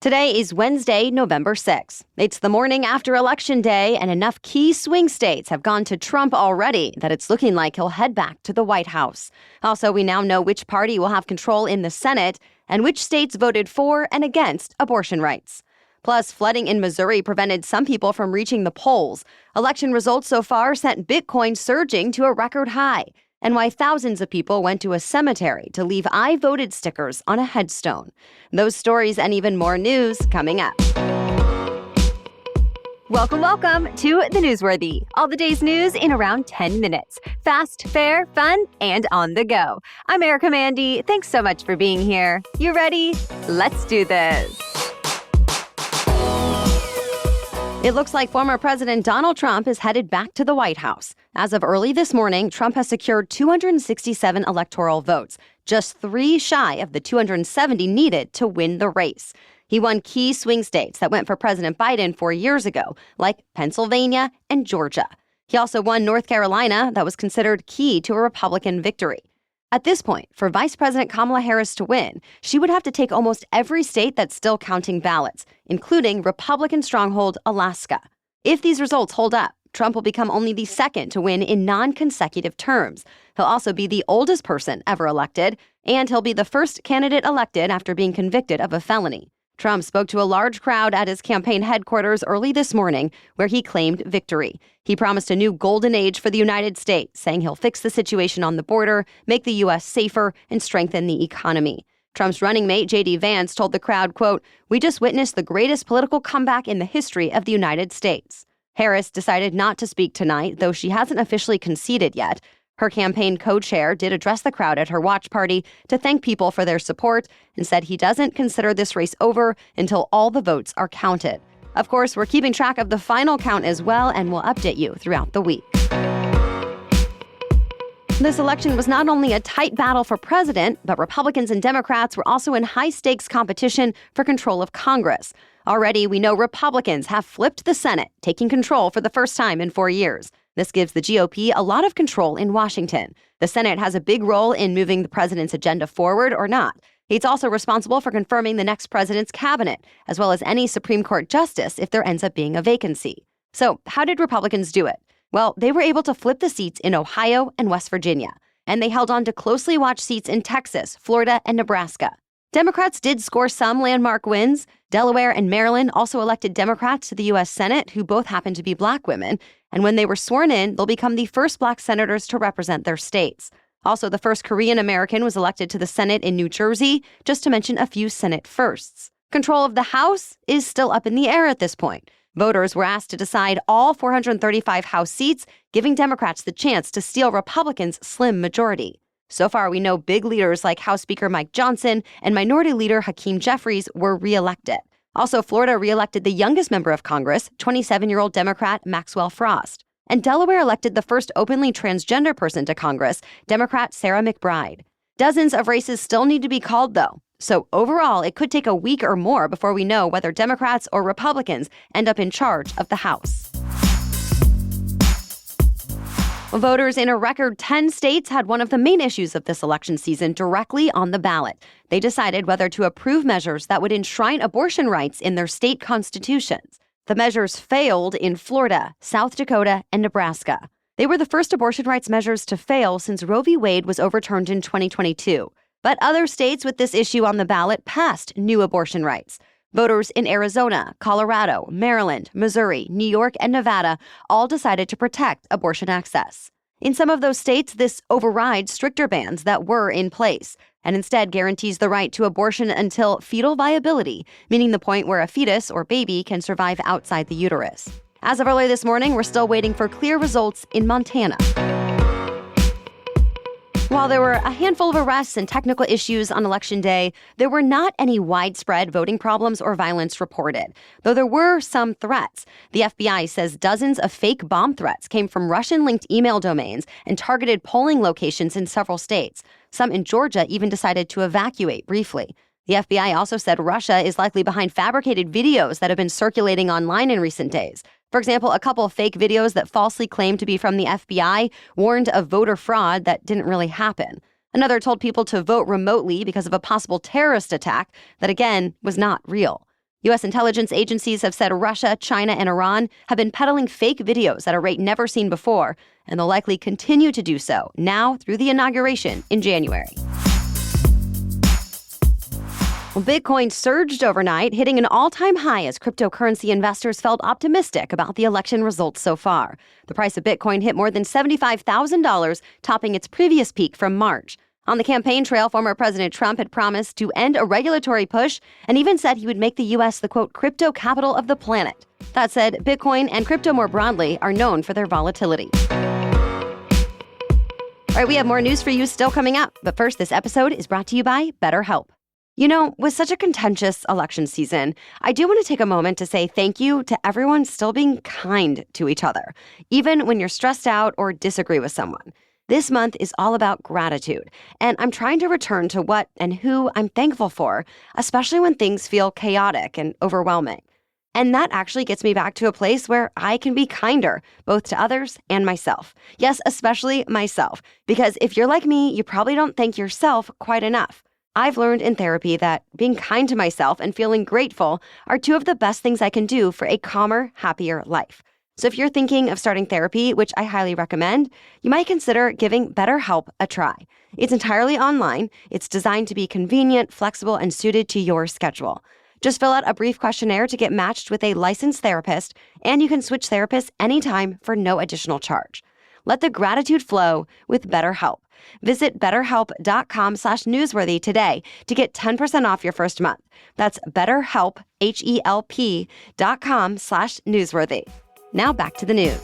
Today is Wednesday, November 6th. It's the morning after Election Day, and enough key swing states have gone to Trump already that it's looking like he'll head back to the White House. Also, we now know which party will have control in the Senate and which states voted for and against abortion rights. Plus, flooding in Missouri prevented some people from reaching the polls. Election results so far sent Bitcoin surging to a record high, and why thousands of people went to a cemetery to leave "I voted" stickers on a headstone. Those stories and even more news coming up. Welcome to The Newsworthy. All the day's news in around 10 minutes. Fast, fair, fun, and on the go. I'm Erica Mandy. Thanks so much for being here. You ready? Let's do this. It looks like former President Donald Trump is headed back to the White House. As of early this morning, Trump has secured 267 electoral votes, just 3 shy of the 270 needed to win the race. He won key swing states that went for President Biden 4 years ago, like Pennsylvania and Georgia. He also won North Carolina, that was considered key to a Republican victory. At this point, for Vice President Kamala Harris to win, she would have to take almost every state that's still counting ballots, including Republican stronghold Alaska. If these results hold up, Trump will become only the second to win in non-consecutive terms. He'll also be the oldest person ever elected, and he'll be the first candidate elected after being convicted of a felony. Trump spoke to a large crowd at his campaign headquarters early this morning, where he claimed victory. He promised a new golden age for the United States, saying he'll fix the situation on the border, make the U.S. safer, and strengthen the economy. Trump's running mate, J.D. Vance, told the crowd, quote, "We just witnessed the greatest political comeback in the history of the United States." Harris decided not to speak tonight, though she hasn't officially conceded yet. Her campaign co-chair did address the crowd at her watch party to thank people for their support and said he doesn't consider this race over until all the votes are counted. Of course, we're keeping track of the final count as well, and we'll update you throughout the week. This election was not only a tight battle for president, but Republicans and Democrats were also in high-stakes competition for control of Congress. Already, we know Republicans have flipped the Senate, taking control for the first time in 4 years. This gives the GOP a lot of control in Washington. The Senate has a big role in moving the president's agenda forward or not. It's also responsible for confirming the next president's cabinet, as well as any Supreme Court justice if there ends up being a vacancy. So, how did Republicans do it? Well, they were able to flip the seats in Ohio and West Virginia, and they held on to closely watched seats in Texas, Florida, and Nebraska. Democrats did score some landmark wins. Delaware and Maryland also elected Democrats to the U.S. Senate, who both happen to be Black women. And when they were sworn in, they'll become the first Black senators to represent their states. Also, the first Korean American was elected to the Senate in New Jersey, just to mention a few Senate firsts. Control of the House is still up in the air at this point. Voters were asked to decide all 435 House seats, giving Democrats the chance to steal Republicans' slim majority. So far, we know big leaders like House Speaker Mike Johnson and Minority Leader Hakeem Jeffries were reelected. Also, Florida reelected the youngest member of Congress, 27-year-old Democrat Maxwell Frost. And Delaware elected the first openly transgender person to Congress, Democrat Sarah McBride. Dozens of races still need to be called, though. So overall, it could take a week or more before we know whether Democrats or Republicans end up in charge of the House. Voters in a record 10 states had one of the main issues of this election season directly on the ballot. They decided whether to approve measures that would enshrine abortion rights in their state constitutions. The measures failed in Florida, South Dakota, and Nebraska. They were the first abortion rights measures to fail since Roe v. Wade was overturned in 2022. But other states with this issue on the ballot passed new abortion rights. Voters in Arizona, Colorado, Maryland, Missouri, New York, and Nevada all decided to protect abortion access. In some of those states, this overrides stricter bans that were in place and instead guarantees the right to abortion until fetal viability, meaning the point where a fetus or baby can survive outside the uterus. As of early this morning, we're still waiting for clear results in Montana. While there were a handful of arrests and technical issues on Election Day, there were not any widespread voting problems or violence reported, though there were some threats. The FBI says dozens of fake bomb threats came from Russian-linked email domains and targeted polling locations in several states. Some in Georgia even decided to evacuate briefly. The FBI also said Russia is likely behind fabricated videos that have been circulating online in recent days. For example, a couple of fake videos that falsely claimed to be from the FBI warned of voter fraud that didn't really happen. Another told people to vote remotely because of a possible terrorist attack that, again, was not real. U.S. intelligence agencies have said Russia, China, and Iran have been peddling fake videos at a rate never seen before, and they'll likely continue to do so now through the inauguration in January. Well, Bitcoin surged overnight, hitting an all-time high as cryptocurrency investors felt optimistic about the election results so far. The price of Bitcoin hit more than $75,000, topping its previous peak from March. On the campaign trail, former President Trump had promised to end a regulatory push and even said he would make the U.S. the, quote, crypto capital of the planet. That said, Bitcoin and crypto more broadly are known for their volatility. All right, we have more news for you still coming up. But first, this episode is brought to you by BetterHelp. You know, with such a contentious election season, I do want to take a moment to say thank you to everyone still being kind to each other, even when you're stressed out or disagree with someone. This month is all about gratitude, and I'm trying to return to what and who I'm thankful for, especially when things feel chaotic and overwhelming. And that actually gets me back to a place where I can be kinder, both to others and myself. Yes, especially myself, because if you're like me, you probably don't thank yourself quite enough. I've learned in therapy that being kind to myself and feeling grateful are two of the best things I can do for a calmer, happier life. So if you're thinking of starting therapy, which I highly recommend, you might consider giving BetterHelp a try. It's entirely online. It's designed to be convenient, flexible, and suited to your schedule. Just fill out a brief questionnaire to get matched with a licensed therapist, and you can switch therapists anytime for no additional charge. Let the gratitude flow with BetterHelp. Visit BetterHelp.com/newsworthy today to get 10% off your first month. That's BetterHelp, HELP.com/newsworthy. Now back to the news.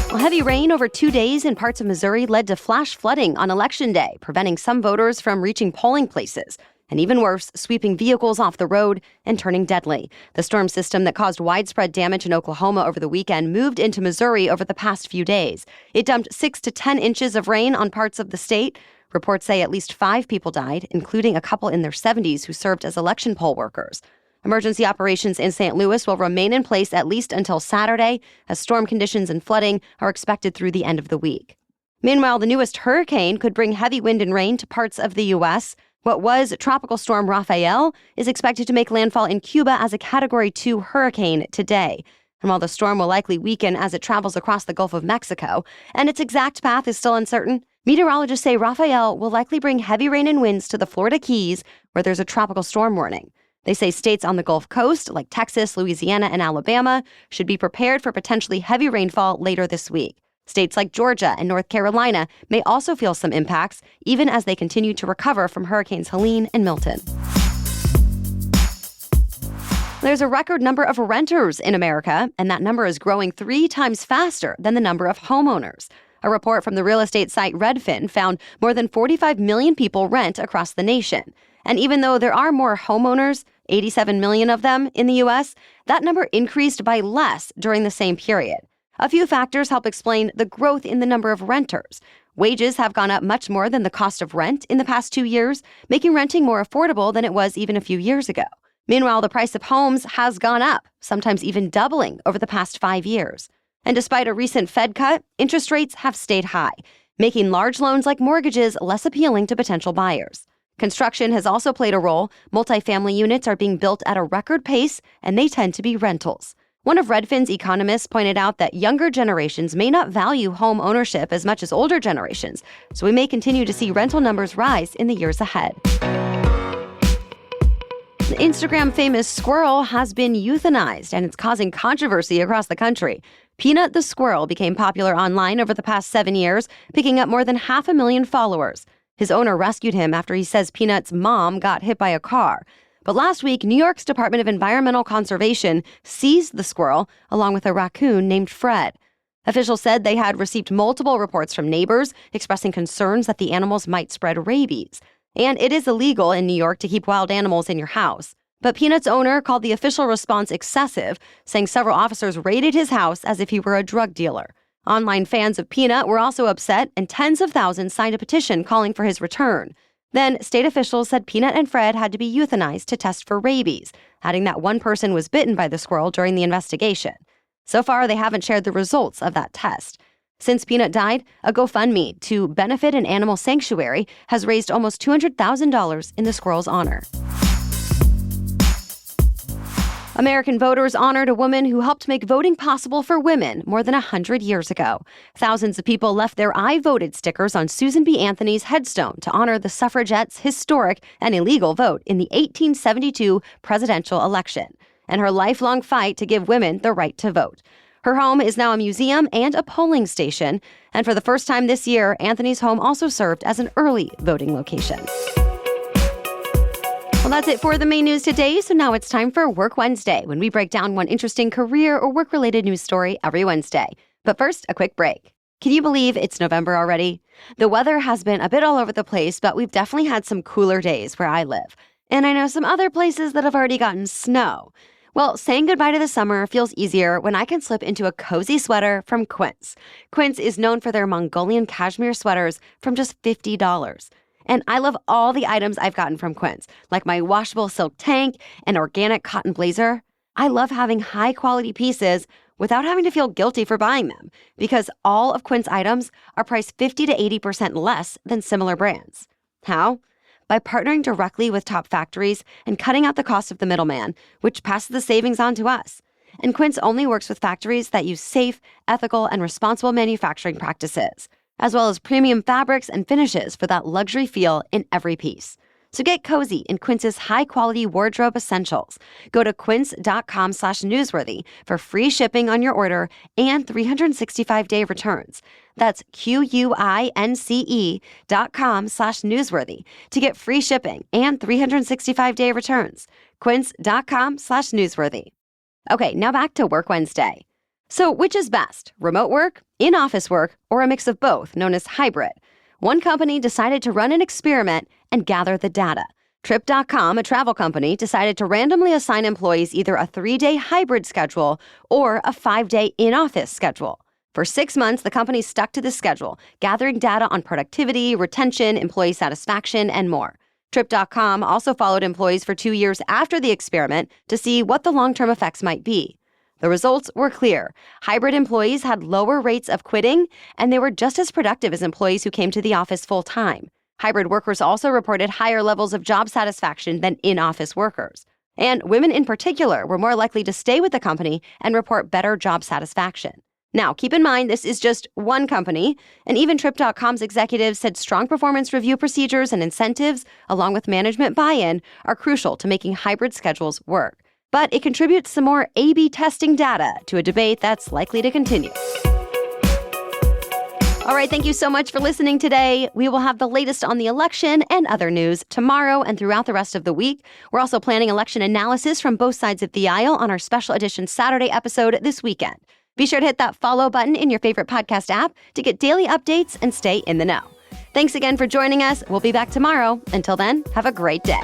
Well, heavy rain over 2 days in parts of Missouri led to flash flooding on Election Day, preventing some voters from reaching polling places. And even worse, sweeping vehicles off the road and turning deadly. The storm system that caused widespread damage in Oklahoma over the weekend moved into Missouri over the past few days. It dumped 6 to 10 inches of rain on parts of the state. Reports say at least 5 people died, including a couple in their 70s who served as election poll workers. Emergency operations in St. Louis will remain in place at least until Saturday, as storm conditions and flooding are expected through the end of the week. Meanwhile, the newest hurricane could bring heavy wind and rain to parts of the U.S. What was Tropical Storm Raphael is expected to make landfall in Cuba as a Category 2 hurricane today. And while the storm will likely weaken as it travels across the Gulf of Mexico, and its exact path is still uncertain, meteorologists say Raphael will likely bring heavy rain and winds to the Florida Keys, where there's a tropical storm warning. They say states on the Gulf Coast, like Texas, Louisiana, and Alabama, should be prepared for potentially heavy rainfall later this week. States like Georgia and North Carolina may also feel some impacts, even as they continue to recover from Hurricanes Helene and Milton. There's a record number of renters in America, and that number is growing 3 times faster than the number of homeowners. A report from the real estate site Redfin found more than 45 million people rent across the nation. And even though there are more homeowners, 87 million of them in the U.S., that number increased by less during the same period. A few factors help explain the growth in the number of renters. Wages have gone up much more than the cost of rent in the past 2 years, making renting more affordable than it was even a few years ago. Meanwhile, the price of homes has gone up, sometimes even doubling over the past 5 years. And despite a recent Fed cut, interest rates have stayed high, making large loans like mortgages less appealing to potential buyers. Construction has also played a role. Multifamily units are being built at a record pace, and they tend to be rentals. One of Redfin's economists pointed out that younger generations may not value home ownership as much as older generations, so we may continue to see rental numbers rise in the years ahead. The Instagram famous squirrel has been euthanized, and it's causing controversy across the country. Peanut the squirrel became popular online over the past 7 years, picking up more than 500,000 followers. His owner rescued him after he says Peanut's mom got hit by a car. But last week, New York's Department of Environmental Conservation seized the squirrel, along with a raccoon named Fred. Officials said they had received multiple reports from neighbors expressing concerns that the animals might spread rabies. And it is illegal in New York to keep wild animals in your house. But Peanut's owner called the official response excessive, saying several officers raided his house as if he were a drug dealer. Online fans of Peanut were also upset, and tens of thousands signed a petition calling for his return. Then, state officials said Peanut and Fred had to be euthanized to test for rabies, adding that one person was bitten by the squirrel during the investigation. So far, they haven't shared the results of that test. Since Peanut died, a GoFundMe to benefit an animal sanctuary has raised almost $200,000 in the squirrel's honor. American voters honored a woman who helped make voting possible for women more than 100 years ago. Thousands of people left their I voted stickers on Susan B. Anthony's headstone to honor the suffragettes' historic and illegal vote in the 1872 presidential election and her lifelong fight to give women the right to vote. Her home is now a museum and a polling station, and for the first time this year, Anthony's home also served as an early voting location. Well, that's it for the main news today, so now it's time for Work Wednesday, when we break down one interesting career or work-related news story every Wednesday. But first, a quick break. Can you believe it's November already? The weather has been a bit all over the place, but we've definitely had some cooler days where I live. And I know some other places that have already gotten snow. Well, saying goodbye to the summer feels easier when I can slip into a cozy sweater from Quince. Quince is known for their Mongolian cashmere sweaters from just $50. And I love all the items I've gotten from Quince, like my washable silk tank and organic cotton blazer. I love having high-quality pieces without having to feel guilty for buying them, because all of Quince items are priced 50 to 80% less than similar brands. How? By partnering directly with top factories and cutting out the cost of the middleman, which passes the savings on to us. And Quince only works with factories that use safe, ethical, and responsible manufacturing practices, as well as premium fabrics and finishes for that luxury feel in every piece. So get cozy in Quince's high-quality wardrobe essentials. Go to quince.com/newsworthy for free shipping on your order and 365-day returns. That's QUINCE.com/newsworthy to get free shipping and 365-day returns. Quince.com/newsworthy. Okay, now back to Work Wednesday. So which is best, remote work, in-office work, or a mix of both, known as hybrid? One company decided to run an experiment and gather the data. Trip.com, a travel company, decided to randomly assign employees either a 3-day hybrid schedule or a 5-day in-office schedule. For 6 months, the company stuck to the schedule, gathering data on productivity, retention, employee satisfaction, and more. Trip.com also followed employees for 2 years after the experiment to see what the long-term effects might be. The results were clear. Hybrid employees had lower rates of quitting, and they were just as productive as employees who came to the office full-time. Hybrid workers also reported higher levels of job satisfaction than in-office workers. And women in particular were more likely to stay with the company and report better job satisfaction. Now, keep in mind, this is just one company, and even Trip.com's executives said strong performance review procedures and incentives, along with management buy-in, are crucial to making hybrid schedules work. But it contributes some more A/B testing data to a debate that's likely to continue. All right, thank you so much for listening today. We will have the latest on the election and other news tomorrow and throughout the rest of the week. We're also planning election analysis from both sides of the aisle on our special edition Saturday episode this weekend. Be sure to hit that follow button in your favorite podcast app to get daily updates and stay in the know. Thanks again for joining us. We'll be back tomorrow. Until then, have a great day.